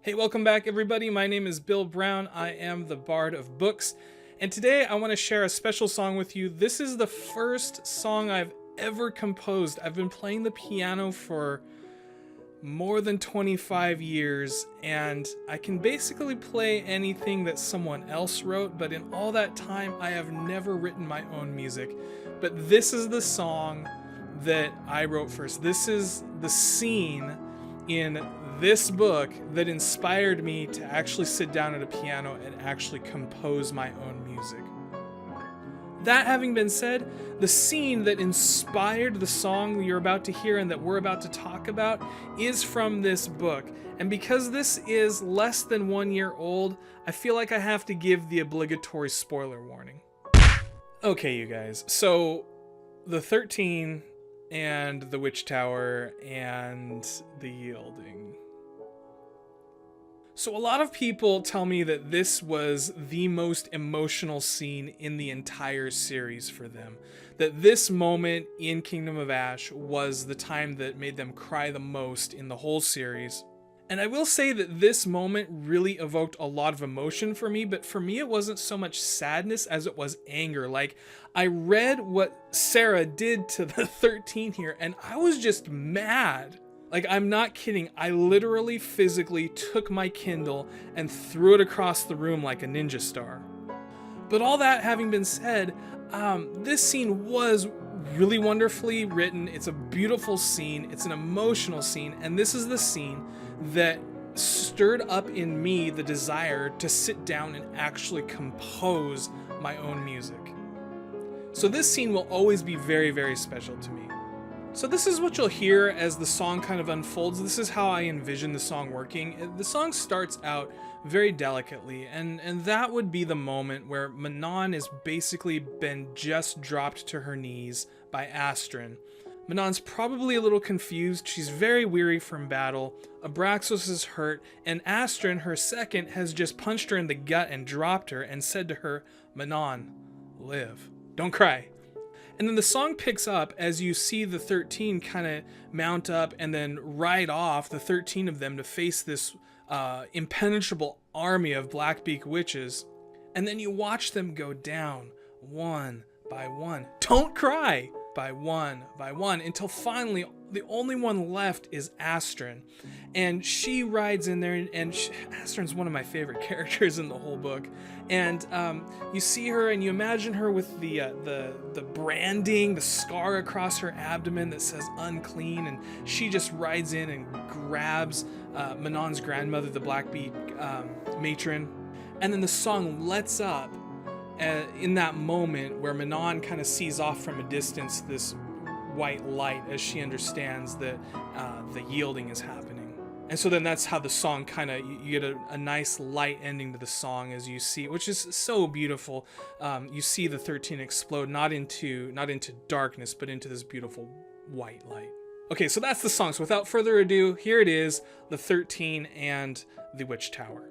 Hey, welcome back everybody. My name is Bill Brown. I am the Bard of Books. And today I want to share a special song with you. This is the first song I've ever composed. I've been playing the piano for more than 25 years, and I can basically play anything that someone else wrote, but in all that time I have never written my own music. But this is the song that I wrote first. This is the scene in this book that inspired me to actually sit down at a piano and actually compose my own music. That having been said, the scene that inspired the song you're about to hear and that we're about to talk about is from this book. And because this is less than 1 year old, I feel like I have to give the obligatory spoiler warning. Okay, you guys, so the 13 and the Witch Tower and the Yielding. So a lot of people tell me that this was the most emotional scene in the entire series for them. That this moment in Kingdom of Ash was the time that made them cry the most in the whole series. And I will say that this moment really evoked a lot of emotion for me, but for me it wasn't so much sadness as it was anger. Like, I read what Sarah did to the 13 here, and I was just mad. Like, I'm not kidding. I literally physically took my Kindle and threw it across the room like a ninja star. But all that having been said, this scene was really wonderfully written. It's a beautiful scene. It's an emotional scene. And this is the scene that stirred up in me the desire to sit down and actually compose my own music. So this scene will always be very, very special to me. So this is what you'll hear as the song kind of unfolds. This is how I envision the song working. The song starts out very delicately, and that would be the moment where Manon has basically been just dropped to her knees by Asterin. Manon's probably a little confused. She's very weary from battle. Abraxos is hurt, and Asterin, her second, has just punched her in the gut and dropped her and said to her, "Manon, live. Don't cry." And then the song picks up as you see the 13 kind of mount up and then ride off, the 13 of them, to face this impenetrable army of Blackbeak witches. And then you watch them go down one by one. Don't cry! By one, until finally the only one left is Asterin. And she rides in there, and Asterin's one of my favorite characters in the whole book. And you see her and you imagine her with the branding, the scar across her abdomen that says unclean, and she just rides in and grabs Manon's grandmother, the Blackbeak matron. And then the song lets up in that moment where Manon kind of sees off from a distance this white light as she understands that the yielding is happening. And so then that's how the song kind of, you get a nice light ending to the song as you see, which is so beautiful. You see the 13 explode not into darkness, but into this beautiful white light. Okay, so that's the song. So without further ado, here it is, the 13 and the Witch Tower.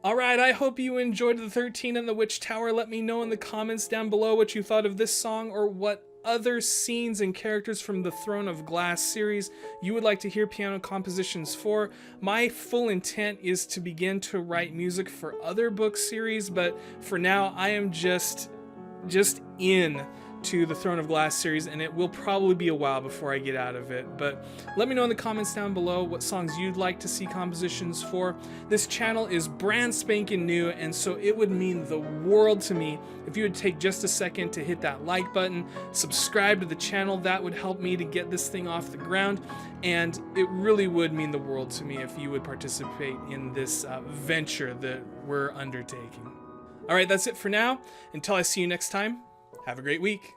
Alright, I hope you enjoyed the 13 and the Witch Tower. Let me know in the comments down below what you thought of this song or what other scenes and characters from the Throne of Glass series you would like to hear piano compositions for. My full intent is to begin to write music for other book series, but for now I am just in to the Throne of Glass series, and it will probably be a while before I get out of it. But let me know in the comments down below what songs you'd like to see compositions for. This channel is brand spanking new, and so it would mean the world to me if you would take just a second to hit that like button, subscribe to the channel. That would help me to get this thing off the ground, and it really would mean the world to me if you would participate in this venture that we're undertaking. All right, that's it for now. Until I see you next time, have a great week.